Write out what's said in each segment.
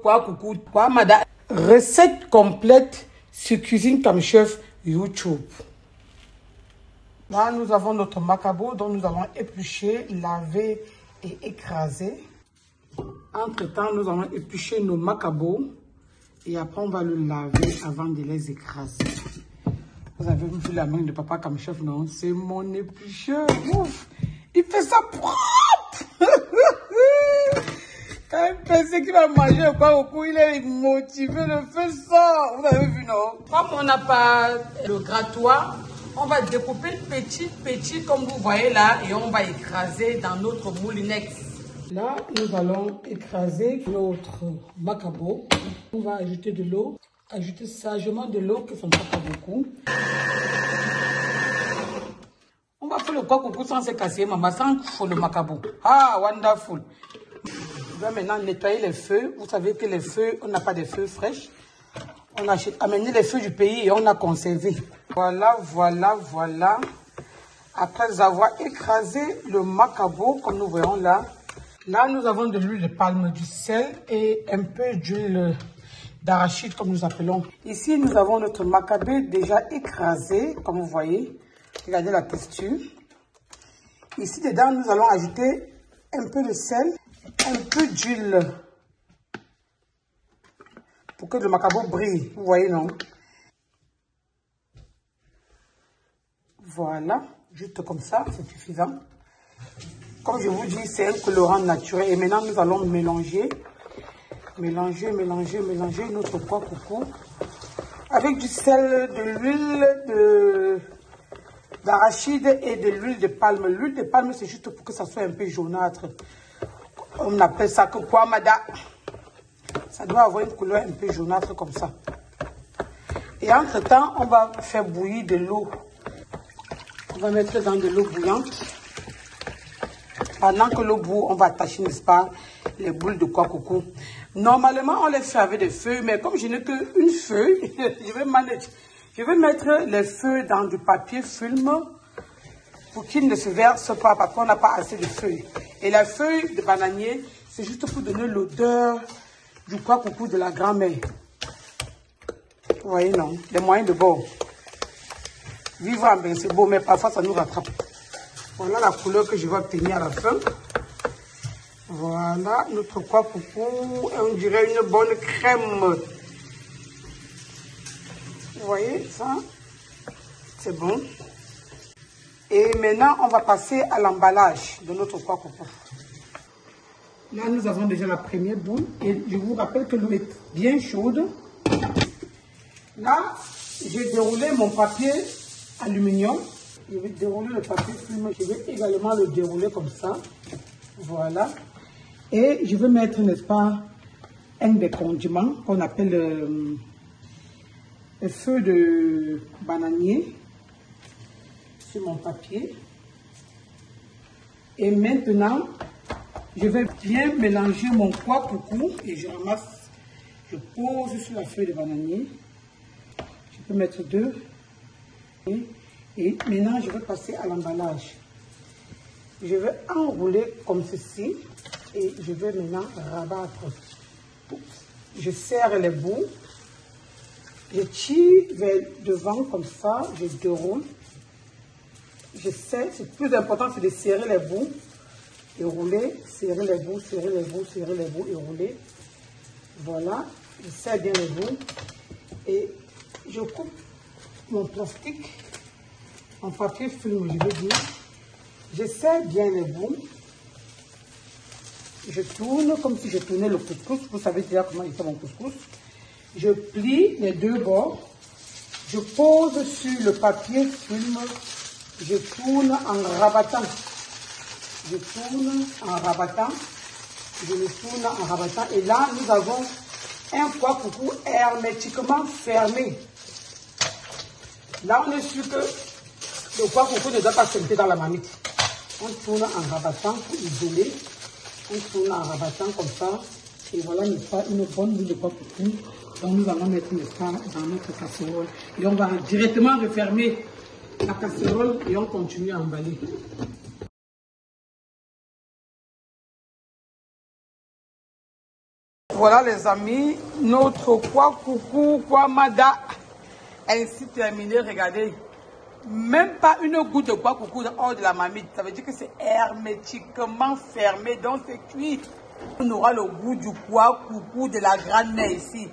Quoi coucou, quoi madame. Recette complète sur Cuisine comme Chef YouTube. Là, nous avons notre macabo dont nous allons éplucher, laver et écraser. Entre-temps, nous allons éplucher nos macabos et après on va le laver avant de les écraser. Vous avez vu la main de papa comme chef, non? C'est mon éplucheur. Ouf, il fait ça propre. Quand il pensait qu'il va manger quoi au cou, il est motivé, le fait ça. Vous avez vu, non? Comme on n'a pas le grattoir, on va découper petit comme vous voyez là et on va écraser dans notre moulinette. Là, nous allons écraser notre macabo. On va ajouter de l'eau. Ajouter sagement de l'eau qui ne sont pas beaucoup. On va faire le quoi coucou sans se casser, maman, sans le macabo. Ah, wonderful. On va maintenant nettoyer les feuilles. Vous savez que les feuilles, on n'a pas de feuilles fraîches. On a amené les feuilles du pays et on a conservé. Voilà, voilà, voilà. Après avoir écrasé le macabo, comme nous voyons là, là nous avons de l'huile de palme, du sel et un peu d'huile d'arachide, comme nous appelons. Ici, nous avons notre macabé déjà écrasé, comme vous voyez. Regardez la texture. Ici, dedans, nous allons ajouter un peu de sel, un peu d'huile pour que le macabo brille. Vous voyez, non? Voilà, juste comme ça, c'est suffisant. Comme je vous dis, c'est un colorant naturel. Et maintenant, nous allons mélanger. Mélanger notre pois coucou avec du sel, de l'huile d'arachide et de l'huile de palme. L'huile de palme, c'est juste pour que ça soit un peu jaunâtre. On appelle ça que quoi, madame? Ça doit avoir une couleur un peu jaunâtre comme ça. Et entre-temps, on va faire bouillir de l'eau. On va mettre dans de l'eau bouillante. Pendant que l'eau bout, on va attacher, n'est-ce pas, les boules de quoi coucou. Normalement, on les fait avec des feuilles, mais comme je n'ai qu'une feuille, je vais mettre les feuilles dans du papier film pour qu'ils ne se versent pas parce qu'on n'a pas assez de feuilles. Et la feuille de bananier, c'est juste pour donner l'odeur du quoi coucou de la grand-mère. Vous voyez, non? Les moyens de bord. Vivre en bain, c'est beau, mais parfois ça nous rattrape. Voilà la couleur que je vais obtenir à la fin. Voilà, notre quoi coucou, on dirait une bonne crème. Vous voyez ça? C'est bon. Et maintenant, on va passer à l'emballage de notre quoi coucou. Là, nous avons déjà la première boule. Et je vous rappelle que l'eau est bien chaude. Là, j'ai déroulé mon papier aluminium. Je vais dérouler le papier film. Je vais également le dérouler comme ça. Voilà. Et je vais mettre, n'est-ce pas, un des condiments qu'on appelle le feu de bananier sur mon papier. Et maintenant, je vais bien mélanger mon quoi coucou et je ramasse, je pose sur la feuille de bananier. Je peux mettre deux. Et maintenant, je vais passer à l'emballage. Je vais enrouler comme ceci et je vais maintenant rabattre. Je serre les bouts. Je tire vers devant comme ça, je déroule. Je serre, c'est plus important, c'est de serrer les bouts et rouler, serrer les bouts, serrer les bouts, serrer les bouts et rouler. Voilà, je serre bien les bouts et je coupe mon plastique en papier film, je veux dire. Je serre bien les bouts. Je tourne comme si je tournais le couscous. Vous savez déjà comment il fait mon couscous. Je plie les deux bords. Je pose sur le papier film. Je tourne en rabattant. Je tourne en rabattant. Je le tourne en rabattant. Et là, nous avons un quoi coucou hermétiquement fermé. Là, on est sûr que le quoi coucou ne doit pas s'inter dans la marmite. On tourne en rabattant pour isoler. On tourne en rabattant comme ça. Et voilà, n'est-ce pas, une bonne boule de quoi coucou. Donc nous allons mettre, n'est-ce pas, dans notre casserole. Et on va directement refermer la casserole et on continue à emballer. Voilà les amis, notre quoi coucou, quoi mada, ainsi terminé, regardez. Même pas une goutte de quoi coucou hors de la marmite. Ça veut dire que c'est hermétiquement fermé, donc c'est cuit. On aura le goût du quoi coucou de la grand-mère ici.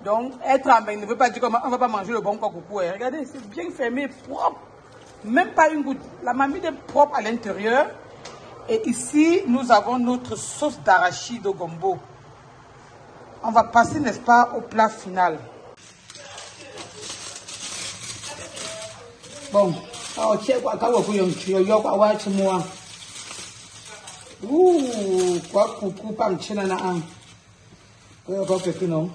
Donc être en ne veut pas dire qu'on ne va pas manger le bon quoi coucou. Regardez, c'est bien fermé, propre. Même pas une goutte. La marmite est propre à l'intérieur. Et ici, nous avons notre sauce d'arachide au gombo. On va passer, n'est-ce pas, au plat final. Bon, quoi coucou pas non.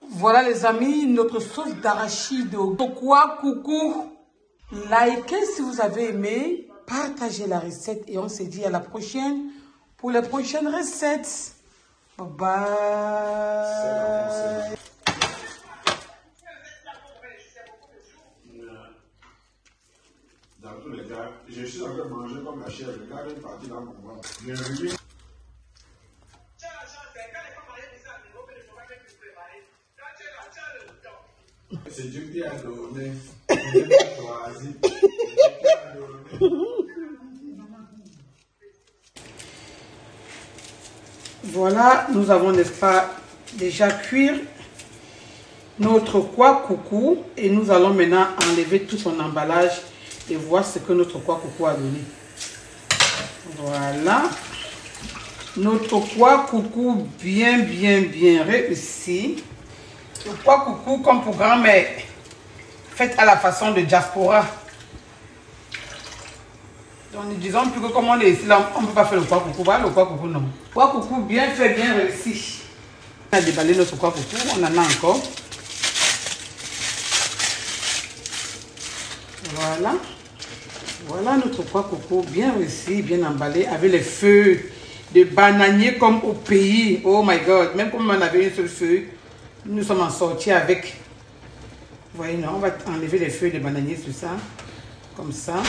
Voilà les amis, notre sauce d'arachide au quoi coucou. Likez si vous avez aimé, partagez la recette et on se dit à la prochaine pour les prochaines recettes. Bye bye. Dans tous les cas, je suis en train de manger comme la chèvre. Regarde une partie dans mon ventre. C'est Dieu qui a donné. Voilà, nous avons, n'est-ce pas, déjà cuire notre quoi coucou et nous allons maintenant enlever tout son emballage et voir ce que notre quoi coucou a donné. Voilà, notre quoi coucou bien réussi. Le quoi coucou comme pour grand-mère, fait à la façon de diaspora. Donc nous disons plus que comme on est ici, là, on ne peut pas faire le quoi coucou. Voilà le quoi coucou, non. Quoi coucou bien fait, bien réussi. On a déballé notre quoi coucou, on en a encore. Voilà. Voilà notre quoi coucou bien réussi, bien emballé, avec les feuilles de bananier comme au pays. Oh my God, même comme on avait une seule feuille, nous sommes en sortis avec. Vous voyez, non, on va enlever les feuilles de bananier sur ça, comme ça.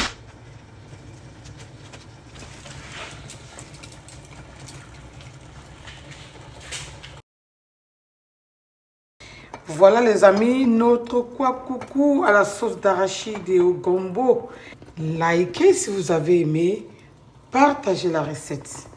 Voilà les amis, notre quoi coucou à la sauce d'arachide et au gombo. Likez si vous avez aimé, partagez la recette.